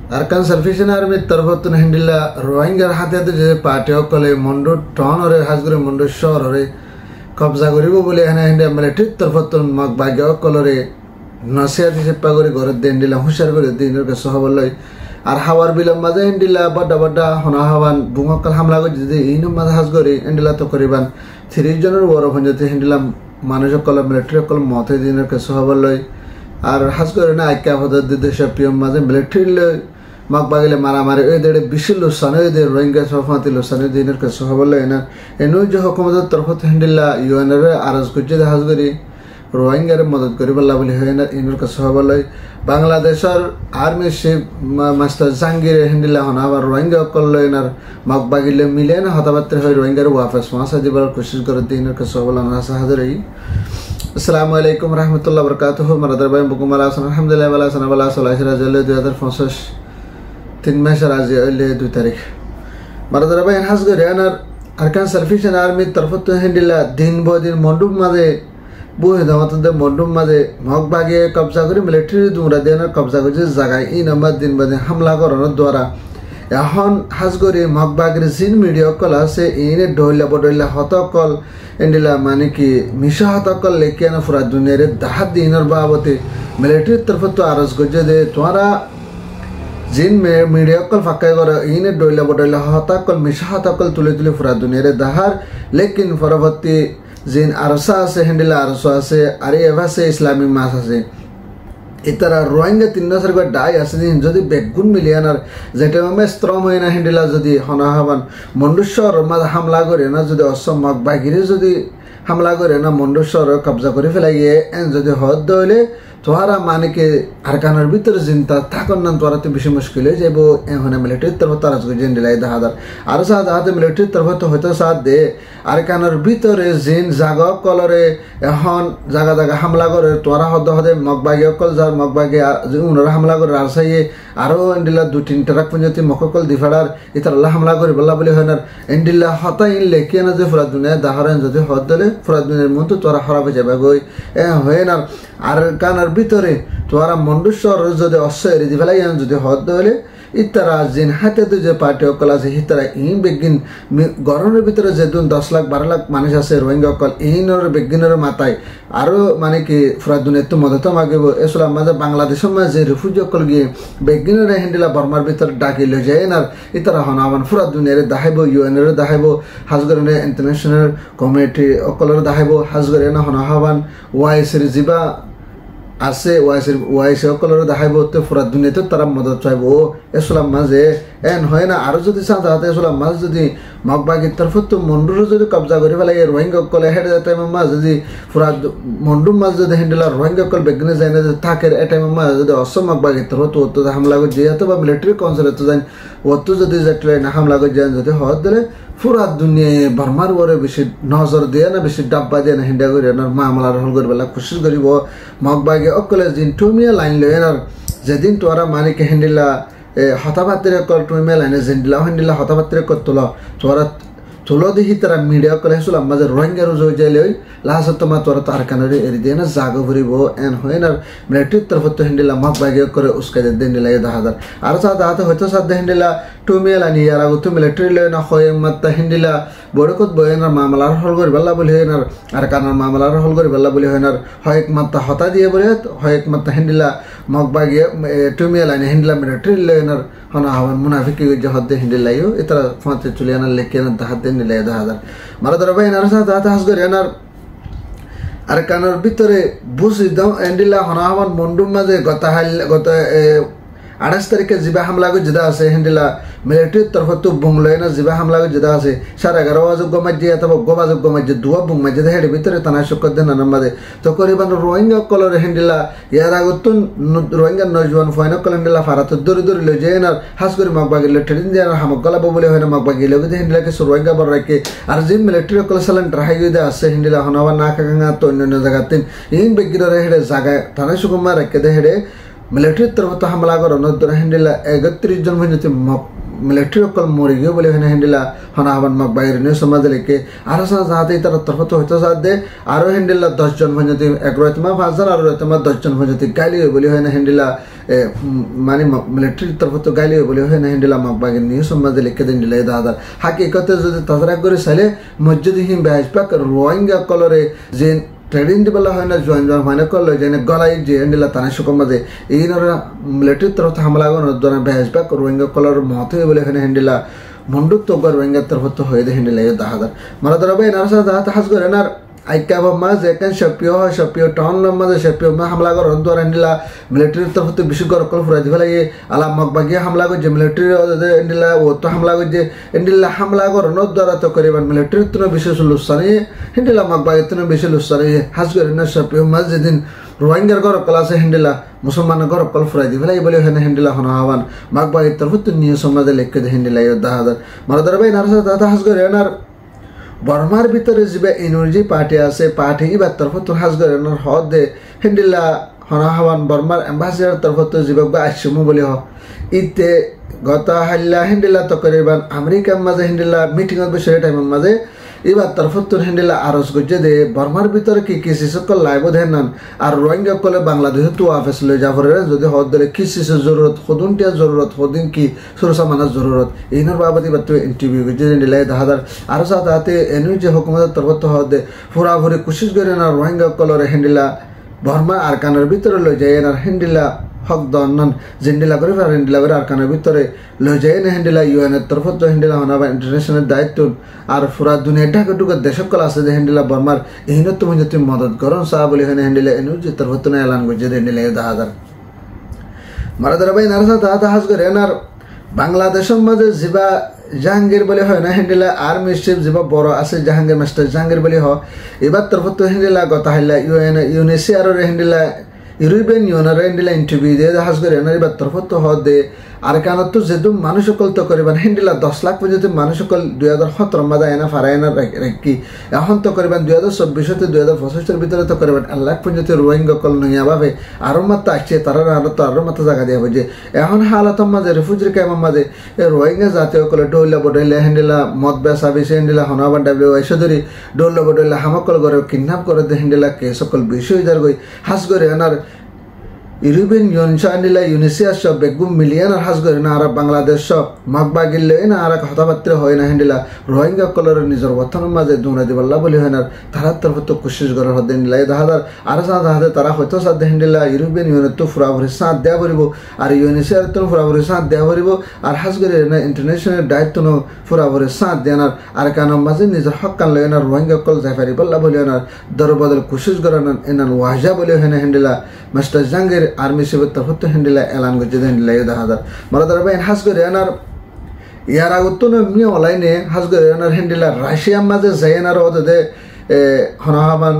Arkan Salvation Army Tarvatun Hindilla, Rohingya Hate the party okole Mondo Ton or Hasgre Mondo Shore or Kobzaguribu and military Tarvatun Magbagio Colore Nasia Pagori Gor Dendilla Hushargo dinner Sohavaloi আর হাওয়ার বিলম মাঝে ইন্ডিলা বড় বড় হনাহাবান বুঙ্গকল হামলা করে যদি ইনু মাঝে হাজগরি ইন্ডিলা তো করিবান 30 জনের বড় হঞ্জতে ইন্ডিলা মানুষক কল মিলিটারি কল মতে দিনের কে সহবলই আর হাজগরি না আইকা হদর দেশ পিএম মাঝে মিলিটারি মগবাগলে মারামারি ওই দেড়ে বিশিল সনে দে রোহিঙ্গা সফাতি লসনে দিনের কে সহবলই না এনু যে হুকুমতের তরফত ইন্ডিলা ইউএনএর আরজ করছে হাজগরি রোহিঙ্গার মদত করিবাল্লা বলি হয় না ইনুর কাছে হবলই বাংলাদেশের আর্মি চিফ মাস্টার জাহাঙ্গীর হিন্দিলা হন আবার রোহিঙ্গা কল্যাণের মগবাগিলে মিলে না হতাবাত্র হয় রোহিঙ্গার ওয়াফেস মাসা দিবার কোশিশ করে ইনুর কাছে হবল না হাজারই আসসালামু আলাইকুম রাহমাতুল্লাহি ওয়া বারাকাতুহু মারাদার ভাই বুকুমালা হাসান আলহামদুলিল্লাহ ওয়ালা সানা ওয়ালা সালাহি রাজালে 2050 3 মাস রাজি হইলে 2 তারিখ মারাদার ভাই হাজগরি আনার আরকান সালফিশন আর্মি তরফত হিন্দিলা দিন বদিন মন্ডুব মাঝে বুহে দামাতদের মন্ডুম মাঝে মগবাগে কবজা করে মিলিটারি দুমরা দেনার কবজা করে জায়গায় এই নাম্বার দিন বাদে হামলা করানোর দ্বারা এখন হাজগরি মগবাগের জিন মিডিয়া কল আছে ইনে ডইলা বডইলা হতকল এন্ডিলা মানে কি মিশা হতকল লেকিয়ান পুরা দুনিয়ারে 10 দিনের বাবতে মিলিটারির তরফ তো আরজ গজে দে তোরা জিন মিডিয়া কল ফাঁকাই করে ইনে ডইলা বডইলা হতকল মিশা হতকল তুলে তুলে পুরা দুনিয়ারে দাহার লেকিন পরবর্তী জিন আরসা আছে হ্যান্ডেলা আরসা আছে আর এভাসে ইসলামিক মাছ আছে ইতারা রোহিঙ্গা 3 বছর করে ডাই আছে দিন যদি বেগুন মিলিয়ানার যেটা আমি স্ট্রং হয় না হ্যান্ডেলা যদি হনাহাবান মন্ডুশ্বর মাঝে হামলা করে না যদি অসম মগবাগিরে যদি হামলা করে না মন্ডুশ্বর কবজা করে ফেলাইয়ে এন যদি হদ হইলে তোহারা মানে কি আরকানের ভিতরে চিন্তা থাকন না তোরা তো বেশি মুশকিল হয়ে যাবো এখন মিলিটারির তরফ তারা জিন দিলাই 10,000 আর সাথে মিলিটারির তরফ তো হয়তো সাথ দে আরকানের ভিতরে জিন জাগা কলরে এখন জাগা জাগা হামলা করে তোরা হদ হদে মগবাগি অকল যার মগবাগি উনারা হামলা করে রাজশাহী আরো এন্ডিলা 2-3 ট্রাক পঞ্চায়েত মককল দিফাড়ার ইতারাল্লাহ হামলা করে বল্লা বলে হয় না এন্ডিলা হতাই লেখিয়ে না যে ফুরা দুনিয়া দাহারেন যদি হদ দিলে ফুরা দুনিয়ার মতো তোরা খারাপ হয়ে যাবে গই হয় না আর কানার ভিতরে তোরা মন্ডুশ্বর যদি অশ্বরি দি ফেলাই যদি হদ হলে ইতারা জিন হাতে যে পার্টি অকল আছে ইতারা ইন বেগিন গরমের ভিতরে যেদিন 10 লাখ 12 লাখ মানুষ আছে রোহিঙ্গা অকল ইনর বেগিনের মাথায় আরো মানে কি পুরা দুনিয়াতে মদত মাগিব এসলাম মাঝে বাংলাদেশের মাঝে রিফিউজি অকল গিয়ে বেগিনের হ্যান্ডেলা বর্মার ভিতরে ডাকিলে যায় না ইতারা হন আমার পুরা দুনিয়ারে দেখাইব ইউএনএর দেখাইব হাজগরে ইন্টারন্যাশনাল কমিটি অকলের দেখাইব হাজগরে না হন আহ্বান ওয়াইসের জিবা আছে ওয়াইসে অকলের দেখাইব তো পুরা দুনিয়াতে তারা মদত চাইব এসলাম মাঝে এন হয় না আরো যদি চান তাহাতে এসলাম মাঝে যদি মগবাগির তরফ তো মন্ডুরও যদি কবজা করে ফেলাই রোহিঙ্গা অকলে হেঁটে যায় টাইমের মাঝে যদি পুরা মন্ডুর মাঝে যদি হ্যান্ডেলার রোহিঙ্গা অকল বেগনে যায় না যদি থাকে এ টাইমের মাঝে যদি অসম মগবাগির তরফ তো ওতো হামলা করে যেহেতু বা মিলিটারি কাউন্সিলে তো যান ওতো যদি যেটলে না হামলা করে যান যদি হদ দিলে পুরা দুনিয়ায় বর্মার ওরে বেশি নজর দিয়ে না বেশি ডাব্বা দিয়ে না হিন্ডা করে না মামলার হল করে বেলা কোশিশ করিব মগবাগে অকলে দিন টুমিয়া লাইন লয় না যেদিন তোরা মানিকে হ্যান্ডেলা হতাবাত্রে কল টুমিয়া লাইনে জেন্ডিলা হ্যান্ডেলা হতাবাত্রে কর তোরা তুলো দেখি তারা মিডিয়া করে আসলাম মাঝে রোহিঙ্গার জয় যাইলে লাস্ট তোমার তোরা তো আরকানের এরি দিয়ে না জাগো ভরিব এন হয় না মিলিটারির তরফ তো হ্যান্ডেলা মগবাগে করে উস্কাই দিলা 10,000 আর সাথে হয়তো সাথে হ্যান্ডেলা টুমিয়া লানি আর আগত মিলিটারি লয় না হয় মাত্রা হ্যান্ডেলা বড়কত বয়নার মামলার হল করে বেলা বলি হয় না আর কানার মামলার হল করে বেলা বলি হয় না হয় মাত্রা হতা দিয়ে বলে হয় মাত্রা হ্যান্ডেলা মগবাগে টুমিয়া লানি হ্যান্ডেলা মিলিটারি লয় না হনা হওয়ান মুনাফিকি যে হদ্দে হ্যান্ডেলাইও এতারা ফাঁতে চলে আনার লেখে না দাহাতে নিলে 10,000 মারা ধরো ভাই আর সাথে হাতে হাস করে আনার আর কানার ভিতরে বুঝি দাও হ্যান্ডেলা হনা হওয়ান মন্ডুম মাঝে গত 28 তারিখে জিবা হামলা করে যেটা আছে হ্যান্ডেলা মিলিটারির তরফ তো বুংলয় না জিবা হামলা করে যেটা আছে 11:30 বাজে গমাজ্জে অথবা গোবাজে গমাজ্জে দুয়া বুং মাঝে হেডে ভিতরে তানা শক্কর দেন নামাদে তো করিবান রোহিঙ্গা কলর হ্যান্ডেলা ইয়ার আগতুন রোহিঙ্গা নজওয়ান ফাইন কল হ্যান্ডেলা ফারাত দরি দরি লই যায় না হাস করে মগবাগি লেটরিন যায় হামক গলা বলে হয় না মগবাগি লগে হ্যান্ডেলা কে রোহিঙ্গা বড় রাখে আর যে মিলিটারি কল সালেন্ডার হাইওয়ে আছে হ্যান্ডেলা হনাবা না কাঙ্গা তো অন্য জায়গাতে ইন বেগিরা হেডে জায়গা তানা সুকুমার রাখে দে হেডে মিলিটারির তরফ তো হামলা করানোর দ্বারা হ্যান্ডেলা 31 জন হয়ে মিলিটারি অকল মরি গিয়ে বলে এখানে হেন্ডিলা হনা হবান মাক বাইরে নিয়ে সমাজ লেখে আরো যাতে তার তরফত হইতে সাথ দে আরো হেন্ডিলা 10 জন ভঞ্জতি এক রয়তমা 5 জন আর রয়তমা 10 জন ভঞ্জতি গালি বলে হয় না হেন্ডিলা মানে মিলিটারি তরফত গালি বলে হয় না হেন্ডিলা মাক বাইরে নিয়ে সমাজ লেখে হেন্ডিলা দাদা হাকিকতে যদি তাজরা করে সালে মসজিদ হিম বেশপাক রোহিঙ্গা কলরে যে ট্রেডিং দিবলা হয় না জয়েন হয় না করলো যে গলাই যে হেন্ডিলা তানে সুকম মাঝে এই মিলিটারি তরফ হামলা গণ দ্বারা বেশপাক রোহিঙ্গা কলর মত বলে এখানে হেন্ডিলা মন্ডুক তো রোহিঙ্গা তরফত হয়ে দে হেন্ডিলা দাহাদার মারা ধরবে এনার সাথে হাস করে এনার আইকা মাঝ এখান সপিও টাউন মাঝে সপিও হামলা কর দ্বারা হেন্ডিলা মিলিটারির তরফতে বেশি গরকল ফুরাই দিবে লাগে আলা মগবাগিয়া হামলা করছে মিলিটারি হেন্ডিলা ও তো হামলা করছে হেন্ডিলা হামলা করানো দ্বারা তো করিবার মিলিটারির তো বিশেষ লুসানি হেন্ডিলা মগবাগের তো বেশি লুসানি হাস করে না সপিও মাঝ যেদিন রোহিঙ্গার গরকল আছে হেন্ডিলা মুসলমানের গরকল ফুরাই দিবে লাগে বলে এখানে হেন্ডিলা হন আহ্বান মগবাগের তরফতে নিয়ে সমাজে লেখকে দে হেন্ডিলা দাহাদার মারা ধরবে এনার সাথে দাদা হাস করে এনার বর্মার ভিতরে যে এনার্জি পার্টি আছে পার্টি এবার তরফত হাজ করে হদ দে হেন্ডিলা হনা হওয়ান বর্মার এম্বাসিডার তরফত যুবক বা আসমু বলে হ ইতে গত হাল্লা হেন্ডিলা তো করিবান আমেরিকার মাঝে হেন্ডিলা মিটিং বসে টাইমের মাঝে এবার তরফত হেন্ডিলা আরজ করছে দে বর্মার ভিতরে কি কি শিশুকল লাইব দেন আর রোহিঙ্গা কলে বাংলাদেশ তো আফেস লই যাবরে যদি হদ দলে কি শিশু জরুরত হদুনটিয়া জরুরত হদিন কি সুরসা মানার জরুরত এইনার বাবদ এবার তো ইন্টারভিউ করছে হেন্ডিলা দাহাদার আর সাথে এনুই যে হুকুমতের তরফত হদ দে ফুরাফুরি কোশিশ করে না রোহিঙ্গা কলরে হেন্ডিলা বর্মা আরকানের ভিতরে লই যায় আর হেন্ডিলা হক দন জেন্ডিলা করে হেন্ডিলা করে আরকানের ভিতরে লই যায় না হেন্ডিলা ইউএনের তরফত হেন্ডিলা হনাবা ইন্টারন্যাশনাল দায়িত্ব আর পুরা দুনিয়া ঢাকা টুকা দেশকল আছে যে হেন্ডিলা বর্মার এইনত তুমি যদি মদত করো সা বলে এখানে হেন্ডিলা এনু যে তরফত না এলান করছে হেন্ডিলা দাহাদার মারা ধরা ভাই নারসা দাদা হাস করে এনার বাংলাদেশের মাঝে জিবা জাহাঙ্গীর বলে হয় না হেন্ডিলা আর্মি চিফ যেবা বড় আছে জাহাঙ্গীর মাস্টার জাহাঙ্গীর বলে হয় এবার তরফত হেন্ডিলা গতা হাইলা ইউএনএসিআর হেন্ডিলা ইউরোপিয়ান ইউনিয়নের হেন্ডিলা ইন্টারভিউ দিয়ে হাস করে এনার এবার তরফত হদ দে আর কানত তো যেহেতু মানুষ সকল তো করিবান হেন্ডিলা 10 লাখ পর্যন্ত মানুষ সকল 2017 মাদা এনা ফারায়না রাখি এখন তো করিবান 2024 থেকে 2025 ভিতরে তো করিবান 1 লাখ পর্যন্ত রোহিঙ্গা কল নইয়া ভাবে আরো মাত্রা আসছে তারা আরো মাত্রা জায়গা দিয়া বুঝে এখন হালত মাঝে রিফিউজি ক্যাম্পের মাঝে রোহিঙ্গা জাতীয় কলে ডোলা বডইলা হেন্ডিলা মদ বেচা বেশি হেন্ডিলা হনাবান ডাব্লিউআইসি ধরি ডোলা বডইলা হামকল করে কিডন্যাপ করে দে হেন্ডিলা কে সকল বেশি হয়ে যার গই হাস করে এনার ইউরোপিয়ান ইউনিয়ন ইউনিসিয়ার সব বেগুম মিলিয়ন আর হাস করে না আর বাংলাদেশ সব মগবা গিললে না আর কথাবার্তা হয় না হেন্ডিলা রোহিঙ্গা কলরের নিজের বর্তমানের মাঝে দৌড়া দিবাল্লা বলি হয় না তারা তরফ তো কোশিশ করে হতে নিলাই দাহাদার আর সাথে তারা হয়তো সাথে হেন্ডিলা ইউরোপিয়ান ইউনিয়ন তো ফুরাফুরি সাথ দেওয়া পড়ব আর ইউনিসিয়ার তো ফুরাফুরি সাথ দেওয়া পড়ব আর হাস করে না ইন্টারন্যাশনাল দায়িত্ব ফুরাফুরি সাথ দেন আর কানের মাঝে নিজের হক কান লয় না রোহিঙ্গা কল জাফারি বল্লা বলি না দর বদল কোশিশ করে না এনার ওয়াজা বলি হয় না হেন্ডিলা মাস্টার জাহাঙ্গীর আর্মি সেবের তরফত হেন্ডিলা এলান করছে হেন্ডিলা দাহাদার মারাদার ভাই হাস করে এনার ইয়ার আগত মি অনলাইনে হাস করে এনার হেন্ডিলা রাশিয়ার মাঝে যাই এনার ওদের হনহামান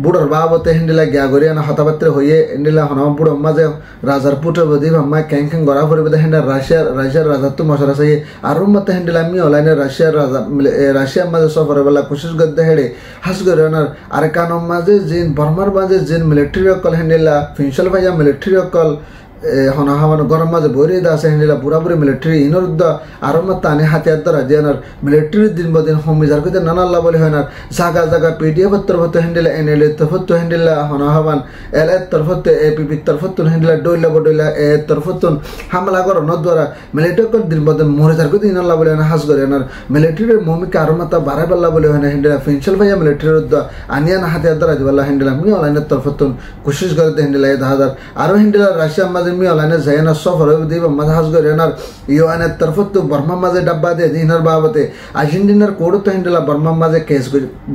বুড়োর বাবতে হেন্ডিলা গিয়া করি না হতাপাত্রে হয়ে হেন্ডিলা হনহাম বুড়োর মাঝে রাজার পুটে বদি ভাম্মা ক্যাং গড়া পড়বে হেন্ডা রাশিয়ার রাজার তো মশরা চাই আর মতে হেন্ডিলা মি অনলাইনে রাশিয়ার মাঝে সফর বেলা কোশিশ করতে হেড়ে হাস করে ওনার আর কানোর মাঝে জিন বর্মার মাঝে জিন মিলিটারি অকল হেন্ডিলা ফিনশাল ভাইয়া মিলিটারি অকল হনাহামান গরম মাঝে বইরে দা আছে হেন্ডিলা পুরাপুরি মিলিটারি ইনর আরো মাত্রা আনে হাতিয়ার দ্বারা যে মিলিটারি দিন বদিন হোমিজার করতে নানা আল্লাহ বলে হয় না জাগা জাগা পিডিএফ তরফত হেন্ডিলা এনএল তরফত হেন্ডিলা হনাহামান এল এর তরফত এপিপি তরফত হেন্ডিলা ডইলা বডইলা এ তরফত হামলা করানোর দ্বারা মিলিটারি দিন বদিন মরিজার করতে ইন আল্লাহ বলে হয় না হাস করে এনার মিলিটারির ভূমিকা আরো মাত্রা বাড়াই পাল্লা বলে হয় না হেন্ডিলা ফিনশাল ভাইয়া মিলিটারির আনিয়ান হাতিয়ার দ্বারা দিবাল্লা হেন্ডিলা মি অনলাইনের তরফত কোশিশ করতে হেন্ডিলা 10,000 আরো হেন্ডিলা রাশিয়ার মাঝে মি অনলাইনে যাই না সফর দিব মাঝে হাস করে এনার ইউএনের তরফত তো বর্মার মাঝে ডাব্বা দিয়ে দিনার বাবতে আর্জেন্টিনার কোড তো হেন্ডিলা বর্মার মাঝে কেস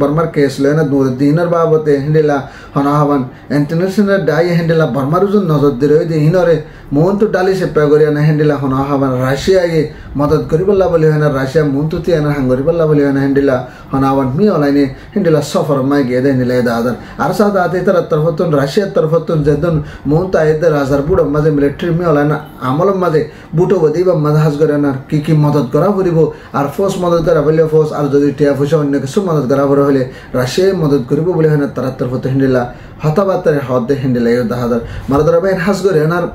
বর্মার কেস লয় না দিনার বাবতে হেন্ডিলা হনাহাবান ইন্টারন্যাশনাল ডাই হেন্ডিলা বর্মার ওজন নজর দিয়ে রয়ে দিয়ে হিনরে মোহন তো ডালি সেপ্রা করি না হেন্ডিলা হনাহাবান রাশিয়ায় মদত করি পাল্লা বলি হয় না রাশিয়া মোহন তো তিয়ানা হাঙ্গরি পাল্লা বলি হয় না হেন্ডিলা হনাহাবান মি অনলাইনে হেন্ডিলা সফর মাই গিয়ে দেয় হেন্ডিলা দাদার আর সাথে আতে তারা তরফতন রাশিয়ার তরফতন যেদিন মোহন তো আইতে রাজার বুড়ো মাঝে মিলিটারি মি অনলাইন আমলের মাঝে বুটো বদি বা মাঝে হাস করে না কি মদত করা পড়ব আর ফোর্স মদত করা হলে ফোর্স আর যদি টিয়া পয়সা অন্য কিছু মদত করা পড়ে হলে রাশিয়ায় মদত করব বলে হয় না তারা তরফত হেন্ডিলা হতাবার্তার হদ হেন্ডিলা 10,000 মারা ধরা ভাই হাস করে এনার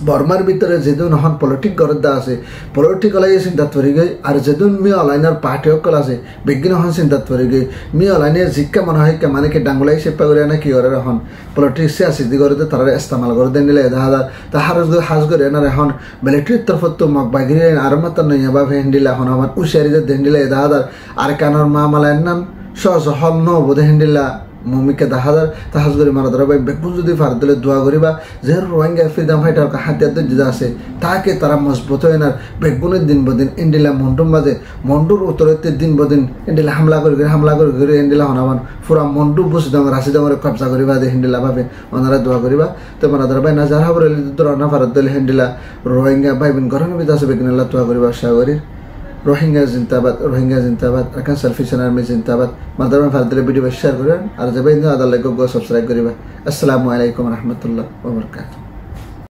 বর্মার ভিতরে যেদিন হন পলিটিক গরদা আছে পলিটিক অলাই চিন্তাত পড়ি গই আর যেদিন মি অলাইনের পার্টি সকল আছে বিজ্ঞান হন চিন্তাত পড়ি গই মি অলাইনের জিক্কা মনে হয় মানে কি ডাঙ্গুলাই চেপা করে না কি করে এখন পলিটিক্স আছে দি করে তারা ইস্তেমাল করে দেন নিলে দেখা যায় তাহার হাজ করে না এখন মিলিটারির তরফত তো মগ বাগিরে আর মাত্র নয় বা হেন্ডিলা এখন আমার উশারিতে দেন দিলে দেখা যায় আর কানোর মা মালায় নাম সহজ হল ন বোধে হেন্ডিলা মমিকে দেখা যায় তাহাজ করে মারা ধরা বেগুন যদি ফার দিলে দোয়া করিবা যে রোহিঙ্গা ফ্রিডম ফাইটার হাতিয়ার দিদা আছে তাকে তারা মজবুত হয় না বেগুনের দিন বদিন ইন্ডিলা মন্ডুর মাঝে মন্ডুর উত্তরতে দিন বদিন ইন্ডিলা হামলা করে ইন্ডিলা হনাবান পুরা মন্ডু বসে দাম রাশি দামরে কবজা করিবা দে হিন্ডিলা ভাবে ওনারা দোয়া করিবা তো মারা ধরা ভাই না যারা খবর না ফারত দিলে হিন্ডিলা রোহিঙ্গা ভাই বোন গরম বিদ আছে বেগুন আল্লাহ দোয়া করিবা আশা করি রোহিঙ্গা জিন্দাবাদ আকান সালফিশন আর্মি জিন্দাবাদ মাদার ফারদলে ভিডিও শেয়ার করেন আর যাবে আদার লাইক গো সাবস্ক্রাইব করিবা আসসালামু আলাইকুম রহমতুল্লাহ ওয়া বারাকাতুহু।